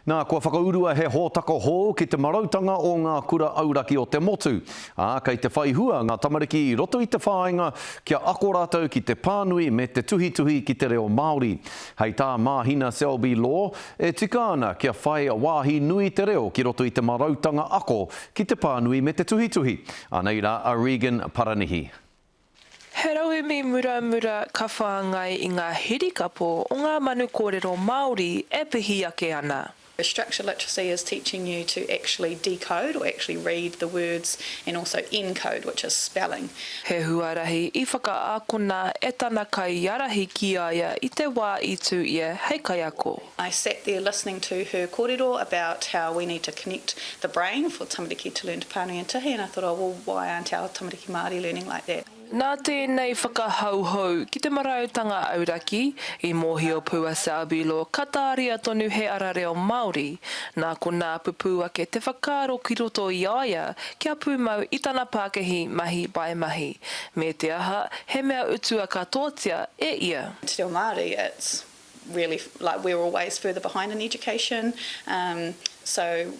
Nā, kua whakaurua he hōtaka hō ki te marautanga o ngā kura auraki o te motu. Kei te whaihua ngā tamariki i roto i te whāinga kia ako rātou ki te pānui me te tuhi ki te reo Māori. Hei tā māhina Selby Law e tika ana kia whai wāhi nui te reo ki roto i te marautanga ako ki te pānui me te tuhi. Anei rā, a Regan Paranihi. He rawe mi muramura ka whāngai i ngā hirikapo o ngā manu kōrero Māori e pihi ake ana. Structured literacy is teaching you to actually decode or actually read the words and also encode, which is spelling. He huarahi I whakaakona e tana kai yarahi ki aia I te wā I tū ia hei kai ako. I sat there listening to her kōrero about how we need to connect the brain for tamariki to learn Te Pānui and Tihi, and I thought, oh, well, why aren't our tamariki Māori learning like that? Nā tēnei whakahauhau ki te marautanga auraki I mōhio pua Selby Law katāria tonu he ara reo Māori. Nā ko nā pupu ake te whakaro ki roto I aia kia pūmau I tana Pākehī mahi bai mahi. Me te aha, he mea utua katoatia e ia. Te reo Māori, it's really like we're always further behind in education. So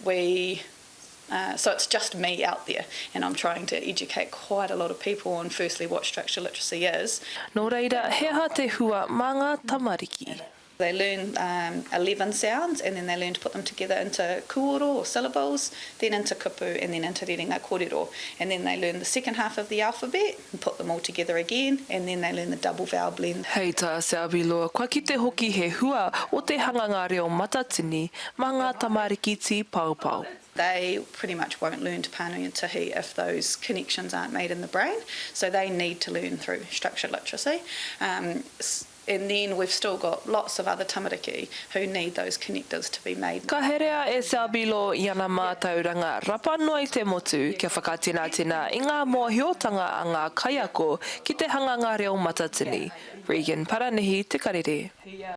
it's just me out there, and I'm trying to educate quite a lot of people on firstly what structured literacy is. Nō reira, he aha te hua mā ngā tamariki. They learn 11 sounds, and then they learn to put them together into kuoro or syllables, then into kupu, and then into rerenga kōrero. And then they learn the second half of the alphabet and put them all together again, and then they learn the double vowel blend. Hei tā Selby Law, kua ki te hoki he hua o te hanganga reo matatini mā ngā tamariki ti paupau. They pretty much won't learn Te Pānui and Tihi if those connections aren't made in the brain, so they need to learn through structured literacy. And then we've still got lots of other tamariki who need those connectors to be made. Ka herea e Selby Law I ana mātauranga rapa noa I te motu kia whakatina I ngā mōhiotanga a ngā kaiako ki te hanganga reo matatini. Regan Paranihi, Te Karere.